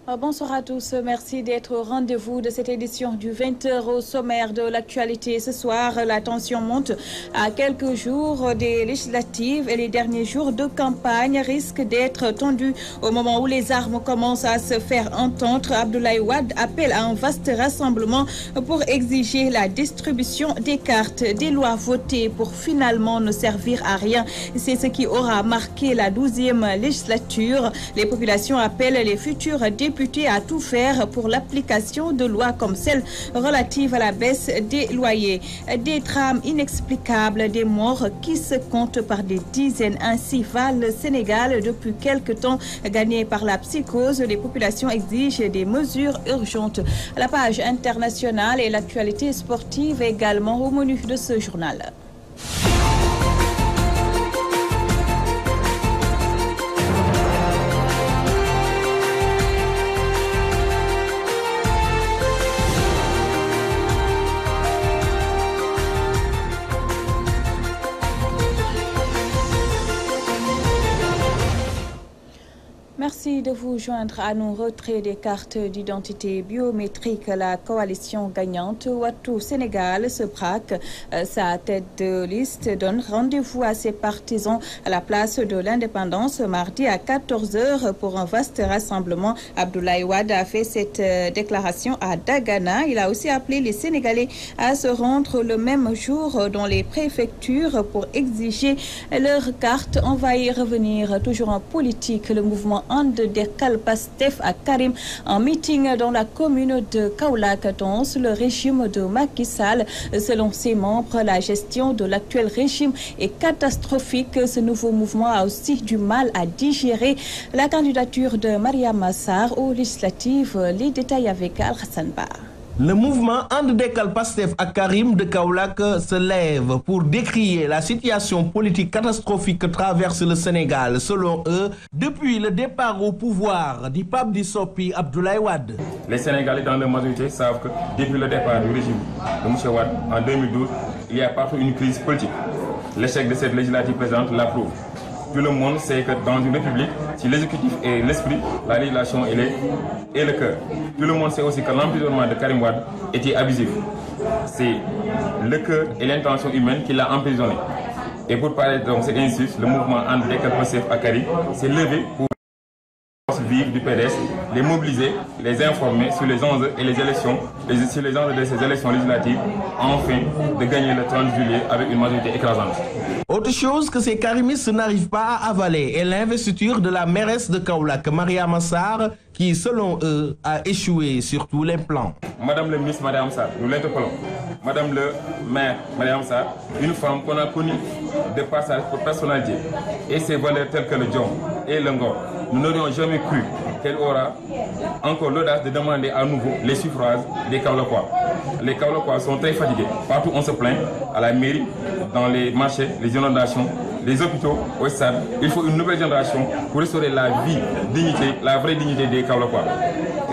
Bonsoir à tous, merci d'être au rendez-vous de cette édition du 20h au sommaire de l'actualité. Ce soir, la tension monte à quelques jours des législatives et les derniers jours de campagne risquent d'être tendus au moment où les armes commencent à se faire entendre. Abdoulaye Wade appelle à un vaste rassemblement pour exiger la distribution des cartes, des lois votées pour finalement ne servir à rien. C'est ce qui aura marqué la 12e législature. Les populations appellent les futurs députés à tout faire pour l'application de lois comme celle relative à la baisse des loyers. Des drames inexplicables, des morts qui se comptent par des dizaines. Ainsi va le Sénégal depuis quelque temps, gagné par la psychose. Les populations exigent des mesures urgentes. La page internationale et l'actualité sportive également au menu de ce journal. Merci de vous joindre à nos retraits des cartes d'identité biométrique. La coalition gagnante Wattu Sénégal se braque. Sa tête de liste donne rendez-vous à ses partisans à la place de l'Indépendance mardi à 14h pour un vaste rassemblement. Abdoulaye Wade a fait cette déclaration à Dagana. Il a aussi appelé les Sénégalais à se rendre le même jour dans les préfectures pour exiger leur carte. On va y revenir. Toujours en politique, le mouvement Andekal Pastef à Karim, en meeting dans la commune de Kaolack denonce le régime de Macky Sall. Selon ses membres, la gestion de l'actuel régime est catastrophique. Ce nouveau mouvement a aussi du mal à digérer la candidature de Mariama Sarr aux législatives. Les détails avec Al-Hassan Ba. Le mouvement Andekal Pastef à Karim de Kaolack se lève pour décrier la situation politique catastrophique que traverse le Sénégal. Selon eux, depuis le départ au pouvoir du pape Dissopi Abdoulaye Wade. Les Sénégalais dans leur majorité savent que depuis le départ du régime de M. Wade en 2012, il y a partout une crise politique. L'échec de cette législative présente l'approuve. Tout le monde sait que dans une république, si l'exécutif est l'esprit, la législation est le cœur. Tout le monde sait aussi que l'emprisonnement de Karim Wade était abusif. C'est le cœur et l'intention humaine qui l'a emprisonné. Et pour parler de cette injustice, le mouvement Andekal Pastef à Karim s'est levé pour vives du PDS, les mobiliser, les informer sur les enjeux et les élections, sur les enjeux de ces élections législatives, enfin de gagner le 30 juillet avec une majorité écrasante. Autre chose que ces karimistes n'arrivent pas à avaler est l'investiture de la mairesse de Kaolack, Mariama Sarr, qui, selon eux, a échoué sur tous les plans. Madame le ministre Mariama Sarr, nous l'interpellons. Madame le maire Mariama Sarr, une femme qu'on a connue de par sa personnalité et ses valeurs telles que le Djom et le Ngor. Nous n'aurions jamais cru qu'elle aura encore l'audace de demander à nouveau les suffrages des Kaolackois. Les Kaolackois sont très fatigués. Partout on se plaint, à la mairie, dans les marchés, les inondations, les hôpitaux, au stade. Il faut une nouvelle génération pour restaurer la vie, dignité, la vraie dignité des Kaolackois.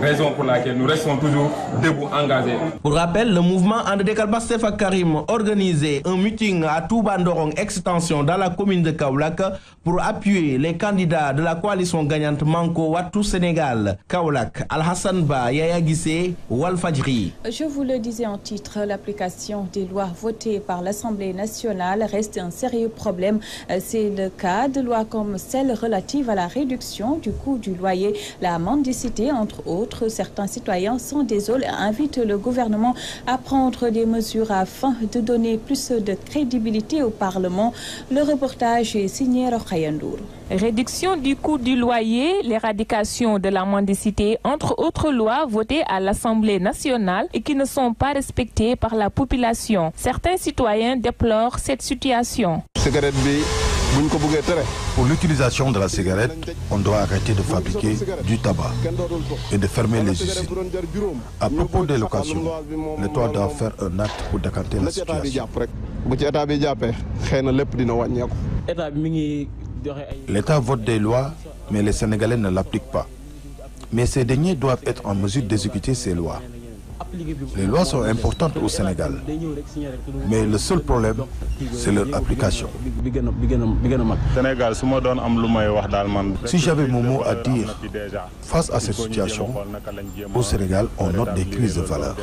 Raison pour laquelle nous restons toujours debout, engagés. Pour rappel, le mouvement Andekal Pastef à Karim organisait un meeting à Touba-Ndorong Extension dans la commune de Kaolack pour appuyer les candidats de la coalition gagnante Manko Wattu Sénégal. Kaolack, Al-Hassan Ba, Yaya Guissé, Walfadjri. Je vous le disais en titre, l'application des lois votées par l'Assemblée nationale reste un sérieux problème. C'est le cas de lois comme celle relative à la réduction du coût du loyer, la mendicité, entre autres. Certains citoyens sont désolés et invitent le gouvernement à prendre des mesures afin de donner plus de crédibilité au Parlement. Le reportage est signé Rokhaya Ndour. Réduction du coût du loyer, l'éradication de la mendicité, entre autres lois votées à l'Assemblée nationale et qui ne sont pas respectées par la population. Certains citoyens déplorent cette situation. Pour l'utilisation de la cigarette, on doit arrêter de fabriquer du tabac et de fermer les usines. À propos des locations, l'État doit faire un acte pour décanter la situation. L'État vote des lois, mais les Sénégalais ne l'appliquent pas. Mais ces derniers doivent être en mesure d'exécuter ces lois. Les lois sont importantes au Sénégal, mais le seul problème, c'est leur application. Si j'avais mon mot à dire face à cette situation, au Sénégal, on note des crises de valeurs.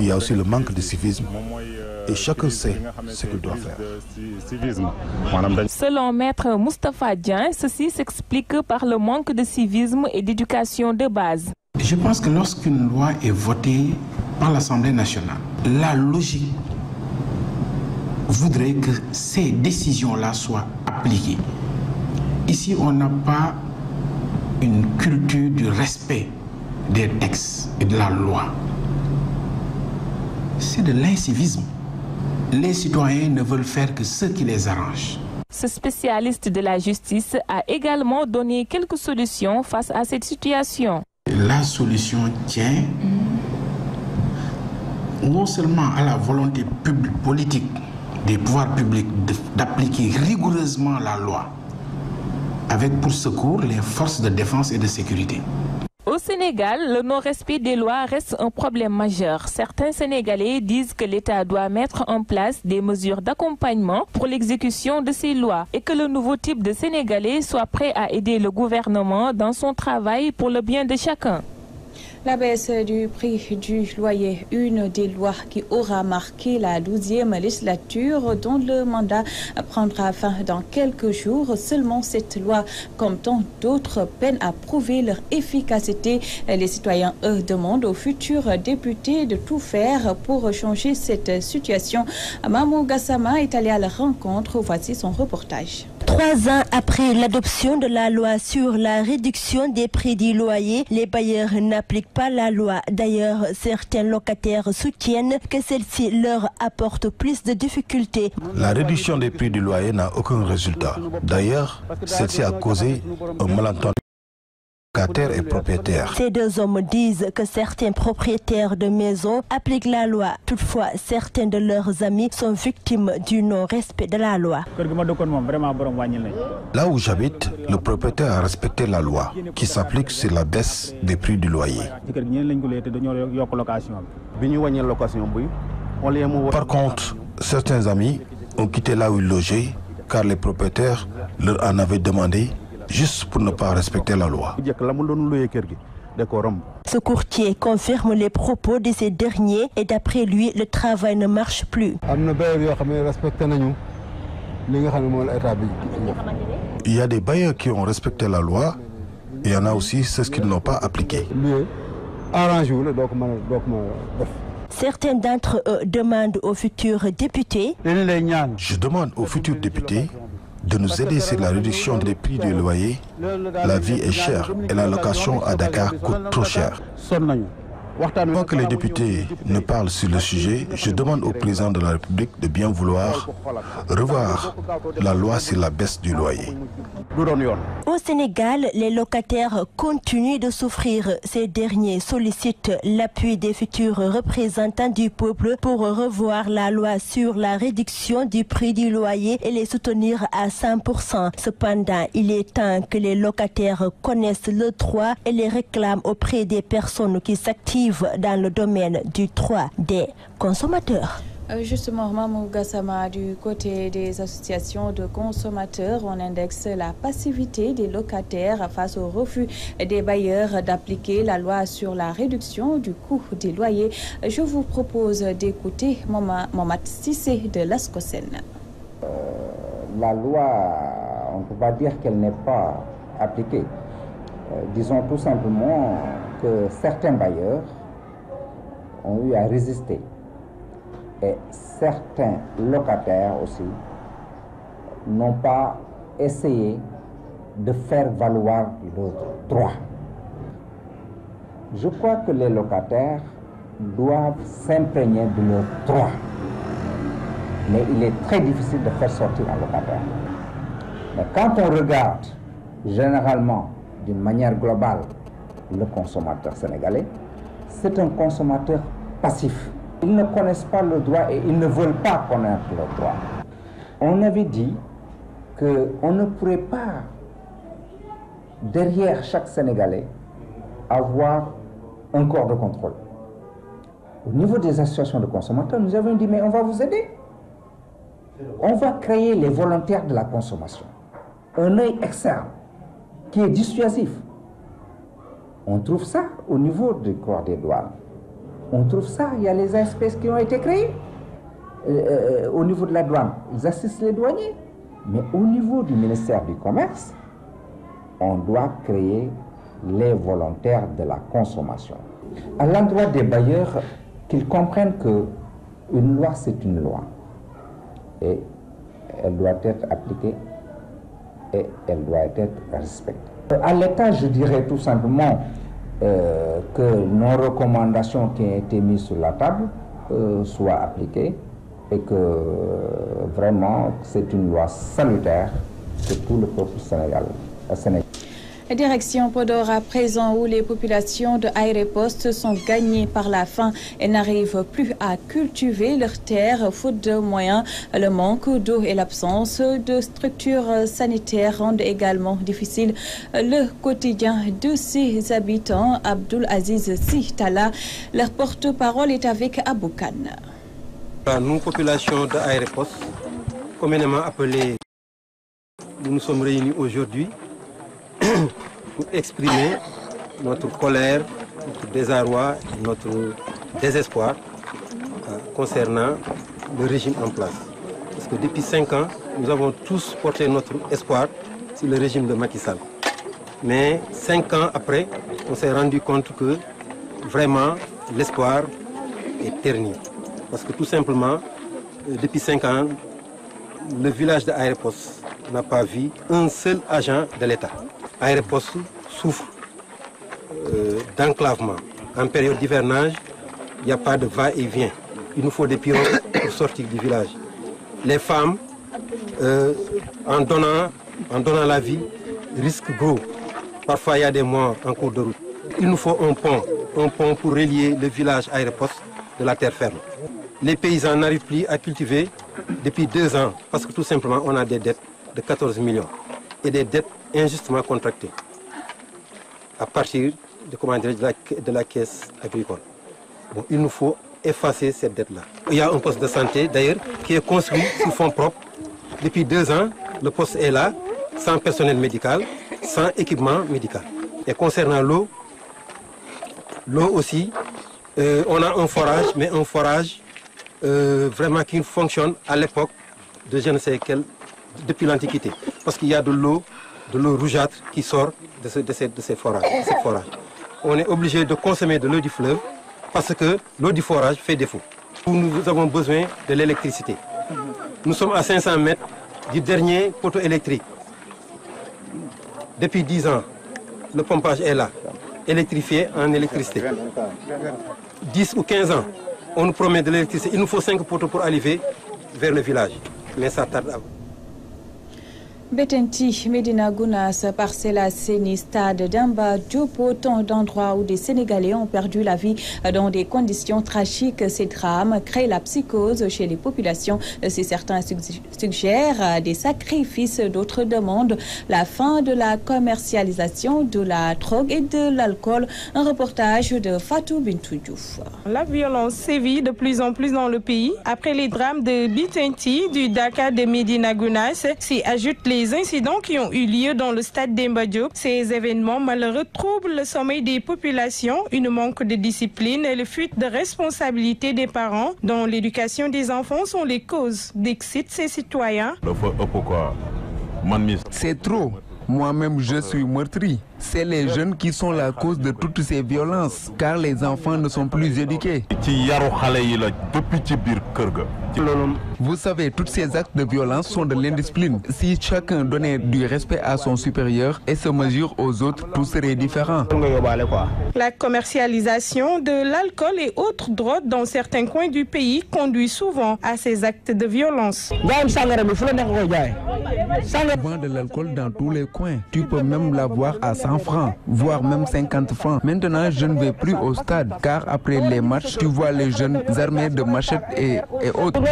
Il y a aussi le manque de civisme et chacun sait ce qu'il doit faire. Selon Maître Moustapha Dieng, ceci s'explique par le manque de civisme et d'éducation de base. Je pense que lorsqu'une loi est votée par l'Assemblée nationale, la logique voudrait que ces décisions-là soient appliquées. Ici, on n'a pas une culture du respect des textes et de la loi. C'est de l'incivisme. Les citoyens ne veulent faire que ce qui les arrange. Ce spécialiste de la justice a également donné quelques solutions face à cette situation. La solution tient non seulement à la volonté politique des pouvoirs publics d'appliquer rigoureusement la loi, avec pour secours les forces de défense et de sécurité. Au Sénégal, le non-respect des lois reste un problème majeur. Certains Sénégalais disent que l'État doit mettre en place des mesures d'accompagnement pour l'exécution de ces lois et que le nouveau type de Sénégalais soit prêt à aider le gouvernement dans son travail pour le bien de chacun. La baisse du prix du loyer, une des lois qui aura marqué la 12e législature dont le mandat prendra fin dans quelques jours. Seulement cette loi, comme tant d'autres, peine à prouver leur efficacité. Les citoyens, eux, demandent aux futurs députés de tout faire pour changer cette situation. Mamou Gassama est allé à la rencontre. Voici son reportage. 3 ans après l'adoption de la loi sur la réduction des prix du loyer, les bailleurs n'appliquent pas la loi. D'ailleurs, certains locataires soutiennent que celle-ci leur apporte plus de difficultés. La réduction des prix du loyer n'a aucun résultat. D'ailleurs, celle-ci a causé un malentendu. Et propriétaires. Ces deux hommes disent que certains propriétaires de maisons appliquent la loi. Toutefois, certains de leurs amis sont victimes du non-respect de la loi. Là où j'habite, le propriétaire a respecté la loi qui s'applique sur la baisse des prix du loyer. Par contre, certains amis ont quitté là où ils logeaient car les propriétaires leur en avaient demandé juste pour ne pas respecter la loi. Ce courtier confirme les propos de ces derniers et d'après lui, le travail ne marche plus. Il y a des bailleurs qui ont respecté la loi et il y en a aussi ceux qui ne l'ont pas appliquée. Certains d'entre eux demandent aux futurs députés. Je demande aux futurs députés de nous aider sur la réduction des prix du loyer. La vie est chère et la location à Dakar coûte trop cher. Avant que les députés ne parlent sur le sujet, je demande au président de la République de bien vouloir revoir la loi sur la baisse du loyer. Au Sénégal, les locataires continuent de souffrir. Ces derniers sollicitent l'appui des futurs représentants du peuple pour revoir la loi sur la réduction du prix du loyer et les soutenir à 100%. Cependant, il est temps que les locataires connaissent le droit et les réclament auprès des personnes qui s'activent dans le domaine du droit des consommateurs. Justement, Mamou Gassama, du côté des associations de consommateurs, on indexe la passivité des locataires face au refus des bailleurs d'appliquer la loi sur la réduction du coût des loyers. Je vous propose d'écouter Mohamed Sissé de l'Ascosen. La loi, on ne peut pas dire qu'elle n'est pas appliquée. Disons tout simplement que certains bailleurs ont eu à résister. Et certains locataires aussi n'ont pas essayé de faire valoir leurs droits. Je crois que les locataires doivent s'imprégner de leurs droits. Mais il est très difficile de faire sortir un locataire. Mais quand on regarde généralement, d'une manière globale, le consommateur sénégalais, c'est un consommateur passif. Ils ne connaissent pas le droit et ils ne veulent pas connaître le droit. On avait dit qu'on ne pourrait pas, derrière chaque Sénégalais, avoir un corps de contrôle. Au niveau des associations de consommateurs, nous avons dit, mais on va vous aider. On va créer les volontaires de la consommation. Un œil externe qui est dissuasif. On trouve ça au niveau du corps des douanes. On trouve ça, il y a les espèces qui ont été créées. Au niveau de la douane, ils assistent les douaniers. Mais au niveau du ministère du Commerce, on doit créer les volontaires de la consommation. À l'endroit des bailleurs, qu'ils comprennent qu'une loi, c'est une loi. Et elle doit être appliquée et elle doit être respectée. À l'État, je dirais tout simplement que nos recommandations qui ont été mises sur la table soient appliquées et que vraiment c'est une loi salutaire que tout le peuple sénégalais. Direction Podor à présent où les populations de Aérepost sont gagnées par la faim et n'arrivent plus à cultiver leurs terres faute de moyens. Le manque d'eau et l'absence de structures sanitaires rendent également difficile le quotidien de ces habitants. Abdoul Aziz Sitala, leur porte-parole est avec Aboukan. Nous, population de Aérepost, communément appelée, nous sommes réunis aujourd'hui pour exprimer notre colère, notre désarroi, notre désespoir concernant le régime en place. Parce que depuis 5 ans, nous avons tous porté notre espoir sur le régime de Macky Sall. Mais 5 ans après, on s'est rendu compte que vraiment l'espoir est terni. Parce que tout simplement, depuis 5 ans, le village de Aérepost n'a pas vu un seul agent de l'État. Aérepost souffre d'enclavement. En période d'hivernage, il n'y a pas de va-et-vient. Il nous faut des pirogues pour sortir du village. Les femmes, en donnant la vie, risquent gros. Parfois, il y a des morts en cours de route. Il nous faut un pont pour relier le village Aérepost de la terre ferme. Les paysans n'arrivent plus à cultiver depuis 2 ans parce que tout simplement, on a des dettes de 14 millions et des dettes injustement contractées à partir de la caisse agricole. Bon, il nous faut effacer cette dette-là. Il y a un poste de santé, d'ailleurs, qui est construit sous fonds propres. Depuis 2 ans, le poste est là, sans personnel médical, sans équipement médical. Et concernant l'eau aussi, on a un forage, mais un forage vraiment qui fonctionne à l'époque de je ne sais quelle, depuis l'Antiquité. Parce qu'il y a de l'eau rougeâtre qui sort de ces forages. On est obligé de consommer de l'eau du fleuve parce que l'eau du forage fait défaut. Nous avons besoin de l'électricité. Nous sommes à 500 mètres du dernier poteau électrique. Depuis 10 ans, le pompage est là, électrifié en électricité. 10 ou 15 ans, on nous promet de l'électricité. Il nous faut 5 poteaux pour arriver vers le village. Mais ça tarde à... Betenti, Medina Gounass, Parcelles Assainies, Stade Demba Diop, autant d'endroits où des Sénégalais ont perdu la vie dans des conditions tragiques. Ces drames créent la psychose chez les populations. Si certains suggèrent des sacrifices, d'autres demandent la fin de la commercialisation de la drogue et de l'alcool. Un reportage de Fatou Bintou Diouf. La violence sévit de plus en plus dans le pays. Après les drames de Betenti, du Dakar de Medina Gounass, s'y ajoutent les incidents qui ont eu lieu dans le stade Demba Diop. Ces événements malheureux troublent le sommeil des populations, une manque de discipline et le fuite de responsabilité des parents dans l'éducation des enfants sont les causes d'excitent ces citoyens. C'est trop. Moi-même, je suis meurtri. C'est les jeunes qui sont la cause de toutes ces violences, car les enfants ne sont plus éduqués. Vous savez, tous ces actes de violence sont de l'indiscipline. Si chacun donnait du respect à son supérieur et se mesure aux autres, tout serait différent. La commercialisation de l'alcool et autres drogues dans certains coins du pays conduit souvent à ces actes de violence. On vend de l'alcool dans tous les coins. Tu peux même l'avoir à 100 francs, voire même 50 francs. Maintenant, je ne vais plus au stade, car après les matchs, tu vois les jeunes armés de machettes et autres.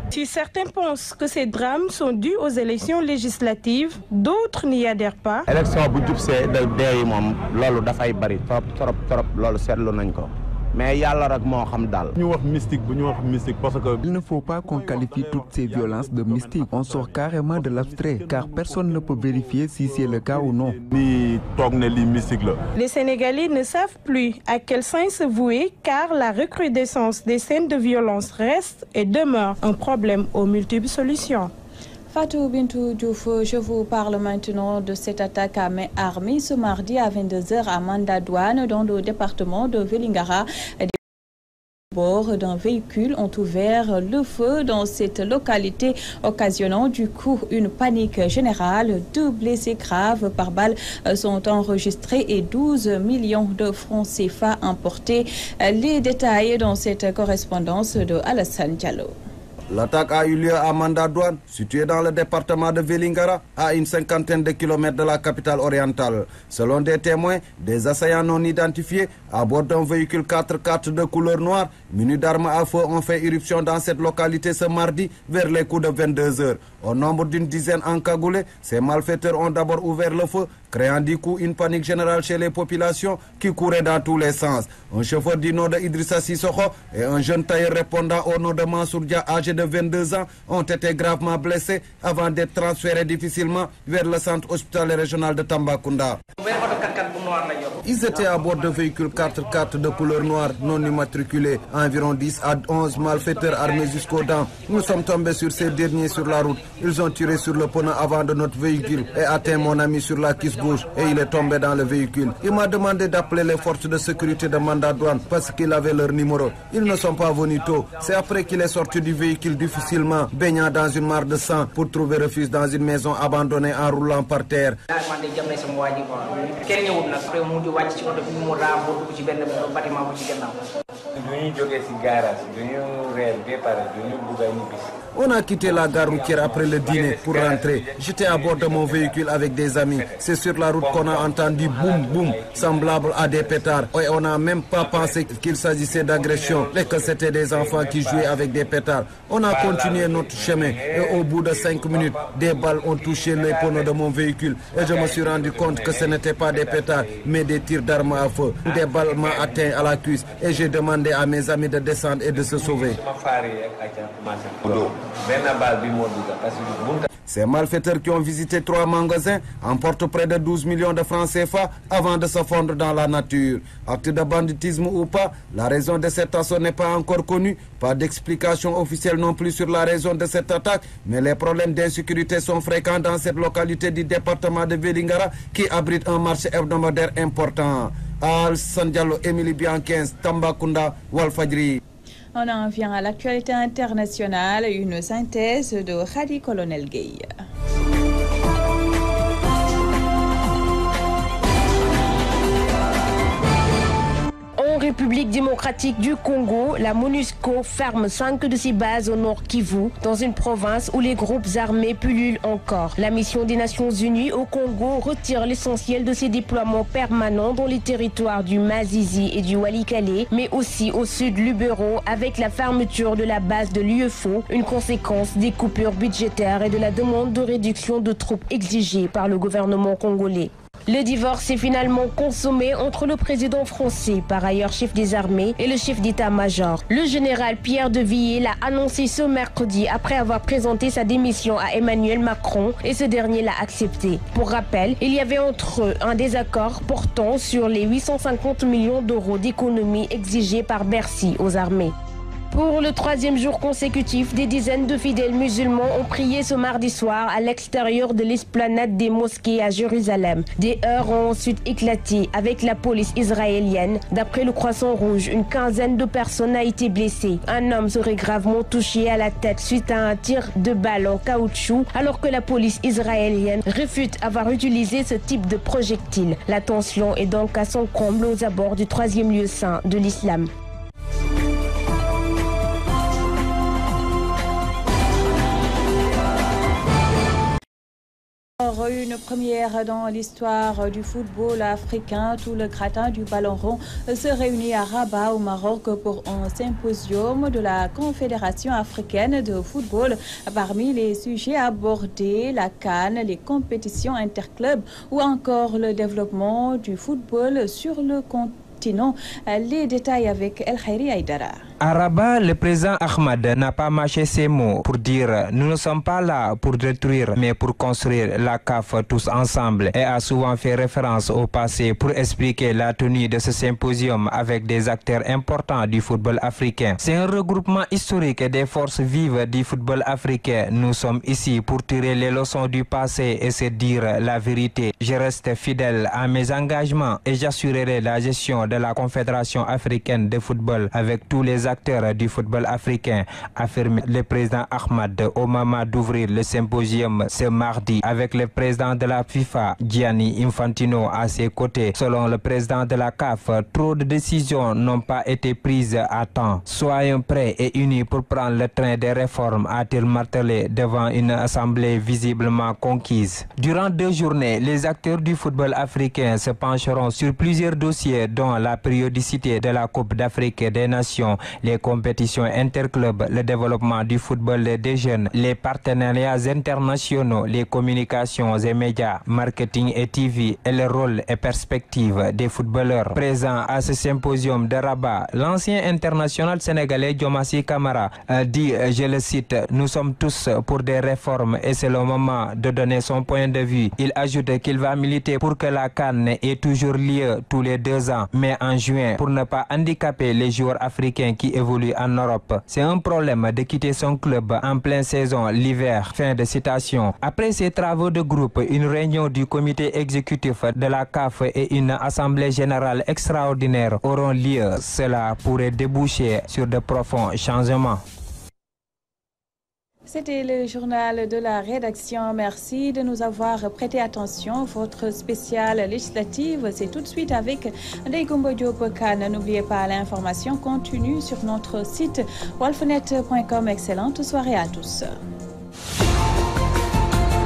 Si certains pensent que ces drames sont dus aux élections législatives, d'autres n'y adhèrent pas. mais yàlla rek moo xam daal. Il ne faut pas qu'on qualifie toutes ces violences de mystique. On sort carrément de l'abstrait, car personne ne peut vérifier si c'est le cas ou non. Les Sénégalais ne savent plus à quel saint se vouer, car la recrudescence des scènes de violence reste et demeure un problème aux multiples solutions. Fatou Bintou Diouf, je vous parle maintenant de cette attaque à main armée ce mardi à 22h à Mandadouane dans le département de Vélingara. Des bords d'un véhicule ont ouvert le feu dans cette localité, occasionnant du coup une panique générale. 2 blessés graves par balle sont enregistrés et 12 millions de francs CFA emportés. Les détails dans cette correspondance de Alassane Diallo. L'attaque a eu lieu à Mandadouane, situé dans le département de Vélingara, à une 50aine de kilomètres de la capitale orientale. Selon des témoins, des assaillants non identifiés à bord d'un véhicule 4x4 de couleur noire, munis d'armes à feu, ont fait irruption dans cette localité ce mardi vers les coups de 22h. Au nombre d'une dizaine encagoulés, ces malfaiteurs ont d'abord ouvert le feu, créant du coup une panique générale chez les populations qui couraient dans tous les sens. Un chauffeur du nom de Idrissa Sissoko et un jeune tailleur répondant au nom de Mansour Dia, âgé de 22 ans, ont été gravement blessés avant d'être transférés difficilement vers le centre hospitalier régional de Tambacounda. Ils étaient à bord de véhicules 4x4 de couleur noire non immatriculés. Environ 10 à 11 malfaiteurs armés jusqu'aux dents. Nous sommes tombés sur ces derniers sur la route. Ils ont tiré sur le pneu avant de notre véhicule et atteint mon ami sur la cuisse gauche et il est tombé dans le véhicule. Il m'a demandé d'appeler les forces de sécurité de Mandadouane parce qu'il avait leur numéro. Ils ne sont pas venus tôt. C'est après qu'il est sorti du véhicule difficilement, baignant dans une mare de sang pour trouver refuge dans une maison abandonnée en roulant par terre. On a quitté la gare routière après le dîner pour rentrer. J'étais à bord de mon véhicule avec des amis. C'est sur la route qu'on a entendu boum boum, semblable à des pétards. Et on n'a même pas pensé qu'il s'agissait d'agression et que c'était des enfants qui jouaient avec des pétards. On a continué notre chemin et au bout de 5 minutes, des balles ont touché les pneus de mon véhicule. Et je me suis rendu compte que ce n'était pas des pétards, mais des tirs d'armes à feu. Des balles m'ont atteint à la cuisse et j'ai demandé à mes amis de descendre et de se sauver. Ces malfaiteurs qui ont visité 3 magasins emportent près de 12 millions de francs CFA avant de se fondre dans la nature. Acte de banditisme ou pas, la raison de cette assaut n'est pas encore connue. Pas d'explication officielle non plus sur la raison de cette attaque, mais les problèmes d'insécurité sont fréquents dans cette localité du département de Vélingara qui abrite un marché hebdomadaire important. Alassane Diallo, Émilie Bianquins, Tambacounda, Walfadjri. On en vient à l'actualité internationale, une synthèse de Khadi Colonel Gueye. En République démocratique du Congo, la MONUSCO ferme 5 de ses bases au nord Kivu, dans une province où les groupes armés pullulent encore. La mission des Nations Unies au Congo retire l'essentiel de ses déploiements permanents dans les territoires du Masisi et du Walikale, mais aussi au sud Lubero avec la fermeture de la base de l'UEFO, une conséquence des coupures budgétaires et de la demande de réduction de troupes exigée par le gouvernement congolais. Le divorce est finalement consommé entre le président français, par ailleurs chef des armées, et le chef d'état-major. Le général Pierre de Villiers l'a annoncé ce mercredi après avoir présenté sa démission à Emmanuel Macron et ce dernier l'a accepté. Pour rappel, il y avait entre eux un désaccord portant sur les 850 millions d'euros d'économies exigées par Bercy aux armées. Pour le 3e jour consécutif, des dizaines de fidèles musulmans ont prié ce mardi soir à l'extérieur de l'esplanade des mosquées à Jérusalem. Des heurts ont ensuite éclaté avec la police israélienne. D'après le Croissant Rouge, une quinzaine de personnes a été blessée. Un homme serait gravement touché à la tête suite à un tir de balle en caoutchouc, alors que la police israélienne réfute avoir utilisé ce type de projectile. La tension est donc à son comble aux abords du 3e lieu saint de l'islam. Une première dans l'histoire du football africain. Tout le gratin du ballon rond se réunit à Rabat au Maroc pour un symposium de la Confédération africaine de football. Parmi les sujets abordés, la CAN, les compétitions interclubs ou encore le développement du football sur le continent. pertinent. Les détails avec El Khairi Aïdara. À Rabat, le président Ahmad n'a pas mâché ses mots pour dire « Nous ne sommes pas là pour détruire, mais pour construire la CAF tous ensemble » et a souvent fait référence au passé pour expliquer la tenue de ce symposium avec des acteurs importants du football africain. C'est un regroupement historique des forces vives du football africain. Nous sommes ici pour tirer les leçons du passé et se dire la vérité. Je reste fidèle à mes engagements et j'assurerai la gestion de la Confédération africaine de football avec tous les acteurs du football africain, affirme le président Ahmad au moment d'ouvrir le symposium ce mardi avec le président de la FIFA, Gianni Infantino, à ses côtés. Selon le président de la CAF, trop de décisions n'ont pas été prises à temps. Soyons prêts et unis pour prendre le train des réformes, a-t-il martelé devant une assemblée visiblement conquise. Durant 2 journées, les acteurs du football africain se pencheront sur plusieurs dossiers dont la périodicité de la Coupe d'Afrique des Nations, les compétitions interclubs, le développement du football des jeunes, les partenariats internationaux, les communications et médias, marketing et TV et le rôle et perspectives des footballeurs. Présent à ce symposium de Rabat, l'ancien international sénégalais Diomansy Kamara dit, je le cite, « Nous sommes tous pour des réformes et c'est le moment de donner son point de vue ». Il ajoute qu'il va militer pour que la CAN ait toujours lieu tous les 2 ans, mais en juin, pour ne pas handicaper les joueurs africains qui évolue en Europe. C'est un problème de quitter son club en pleine saison, l'hiver. Fin de citation. Après ces travaux de groupe, une réunion du comité exécutif de la CAF et une assemblée générale extraordinaire auront lieu. Cela pourrait déboucher sur de profonds changements. C'était le journal de la rédaction. Merci de nous avoir prêté attention. Votre spéciale législative, c'est tout de suite avec Ndeye Diop Kane. N'oubliez pas, l'information continue sur notre site walfnet.com. Excellente soirée à tous.